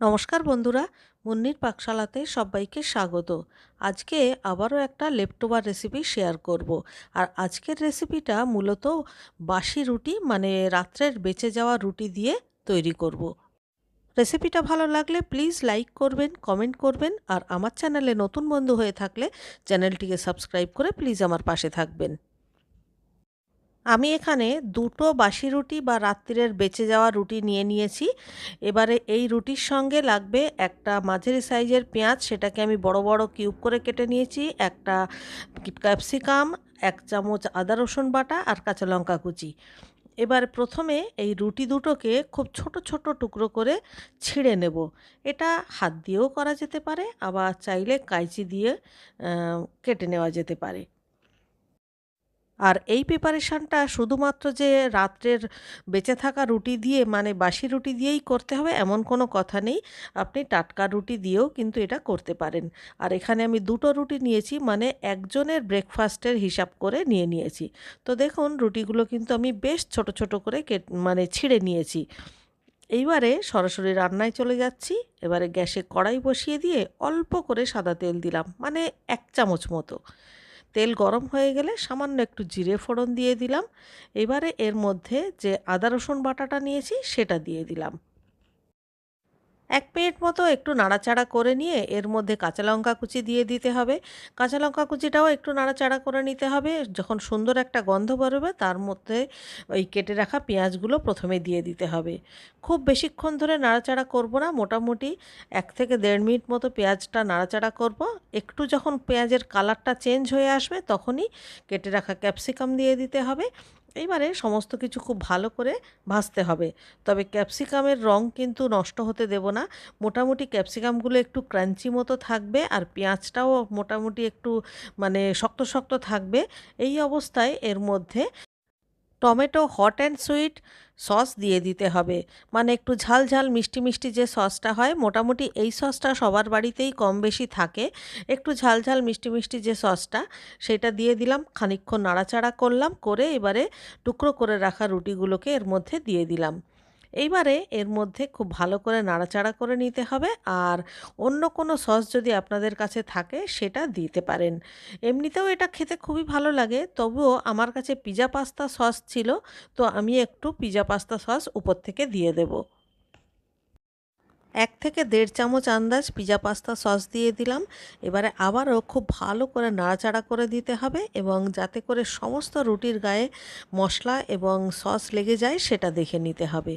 নমস্কার বন্ধুরা, মুন্নির পাকশালাতে সবাইকে স্বাগত। আজকে আবারও একটা লেফটোভার রেসিপি শেয়ার করব। আর আজকের রেসিপিটা মূলত বাসি রুটি মানে রাত্রের বেঁচে যাওয়া রুটি দিয়ে তৈরি করব। রেসিপিটা ভালো লাগলে প্লিজ লাইক করবেন, কমেন্ট করবেন, আর আমার চ্যানেলে নতুন বন্ধু হয়ে থাকলে চ্যানেলটিকে সাবস্ক্রাইব করে প্লিজ আমার পাশে থাকবেন। আমি এখানে দুটো বাসি রুটি বা রাত্রিরের বেঁচে যাওয়া রুটি নিয়ে নিয়েছি। এবারে এই রুটির সঙ্গে লাগবে একটা মাঝারি সাইজের পেঁয়াজ, সেটাকে আমি বড় বড় কিউব করে কেটে নিয়েছি, একটা ক্যাপসিকাম, 1 চামচ আদা রসুন বাটা আর কাঁচা লঙ্কা কুচি। এবার প্রথমে এই রুটি দুটোকে খুব ছোট ছোট টুকরো করে ছিঁড়ে নেব। এটা হাত দিয়েও করা যেতে পারে, আবার চাইলে কাঁচি দিয়ে কেটে নেওয়া যেতে পারে। আর এই প্রিপারেশানটা শুধুমাত্র যে রাত্রের বেঁচে থাকা রুটি দিয়ে মানে বাসি রুটি দিয়েই করতে হবে এমন কোনো কথা নেই, আপনি টাটকা রুটি দিয়েও কিন্তু এটা করতে পারেন। আর এখানে আমি দুটো রুটি নিয়েছি, মানে একজনের ব্রেকফাস্টের হিসাব করে নিয়ে নিয়েছি। তো দেখুন রুটিগুলো কিন্তু আমি বেশ ছোট ছোট করে মানে ছিঁড়ে নিয়েছি। এইবারে সরাসরি রান্নায় চলে যাচ্ছি। এবারে গ্যাসে কড়াই বসিয়ে দিয়ে অল্প করে সাদা তেল দিলাম, মানে 1 চামচ মতো। তেল গরম হয়ে গেলে সামান্য একটু জিরে ফোড়ন দিয়ে দিলাম। এবারে এর মধ্যে যে আদা রসুন বাটাটা নিয়েছি সেটা দিয়ে দিলাম। 1 মিনিট মতো একটু নাড়াচাড়া করে নিয়ে এর মধ্যে কাঁচা লঙ্কা কুচি দিয়ে দিতে হবে। কাঁচা লঙ্কা কুচিটাও একটু নাড়াচাড়া করে নিতে হবে। যখন সুন্দর একটা গন্ধ বেরোবে তার মধ্যে ওই কেটে রাখা পেঁয়াজগুলো প্রথমে দিয়ে দিতে হবে। খুব বেশিক্ষণ ধরে নাড়াচাড়া করব না, মোটামুটি 1 থেকে 1.5 মিনিট মতো পেঁয়াজটা নাড়াচাড়া করব। একটু যখন পেঁয়াজের কালারটা চেঞ্জ হয়ে আসবে তখনই কেটে রাখা ক্যাপসিকাম দিয়ে দিতে হবে। এইবারে সমস্ত কিছু খুব ভালো করে ভাজতে হবে। তবে ক্যাপসিকামের রং কিন্তু নষ্ট হতে দেব না। মোটামুটি ক্যাপসিকামগুলো একটু ক্রাঞ্চি মতো থাকবে আর পেঁয়াজটাও মোটামুটি একটু মানে শক্ত শক্ত থাকবে। এই অবস্থায় এর মধ্যে tomato hot and sweet sauce দিয়ে দিতে হবে, মানে একটু ঝাল ঝাল মিষ্টি মিষ্টি যে সসটা হয়, মোটামুটি এই সসটা সবার বাড়িতেই কম বেশি থাকে। একটু ঝাল ঝাল মিষ্টি মিষ্টি যে সসটা সেটা দিয়ে দিলাম, খানিকক্ষণ নাড়াচাড়া করলাম, করে এবারে টুকরো করে রাখা রুটিগুলোকে এর মধ্যে দিয়ে দিলাম। এইবারে এর মধ্যে খুব ভালো করে নাড়াচাড়া করে নিতে হবে। আর অন্য কোনো সস যদি আপনাদের কাছে থাকে সেটা দিতে পারেন। এমনিতেও এটা খেতে খুবই ভালো লাগে, তবুও আমার কাছে পিৎজা পাস্তা সস ছিল, তো আমি একটু পিৎজা পাস্তা সস উপর থেকে দিয়ে দেব। 1 থেকে 1.5 চামচ আন্দাজ পিৎজা পাস্তা সস দিয়ে দিলাম। এবারে আবারও খুব ভালো করে নাড়াচাড়া করে দিতে হবে, এবং যাতে করে সমস্ত রুটির গায়ে মশলা এবং সস লেগে যায় সেটা দেখে নিতে হবে।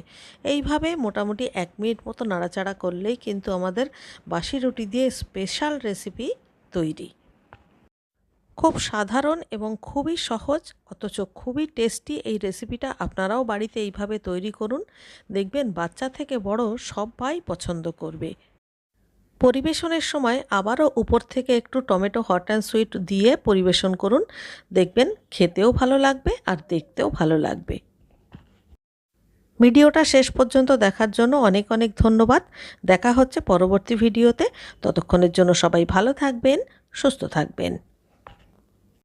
এইভাবে মোটামুটি 1 মিনিট মতো নাড়াচাড়া করলেই কিন্তু আমাদের বাসি রুটি দিয়ে স্পেশাল রেসিপি তৈরি। খুব সাধারণ এবং খুবই সহজ, অথচ খুবই টেস্টি এই রেসিপিটা আপনারাও বাড়িতে এইভাবে তৈরি করুন। দেখবেন বাচ্চা থেকে বড় সবাই পছন্দ করবে। পরিবেশনের সময় আবারও উপর থেকে একটু টমেটো হট অ্যান্ড সুইট দিয়ে পরিবেশন করুন। দেখবেন খেতেও ভালো লাগবে আর দেখতেও ভালো লাগবে। ভিডিওটা শেষ পর্যন্ত দেখার জন্য অনেক অনেক ধন্যবাদ। দেখা হচ্ছে পরবর্তী ভিডিওতে। ততক্ষণের জন্য সবাই ভালো থাকবেন, সুস্থ থাকবেন।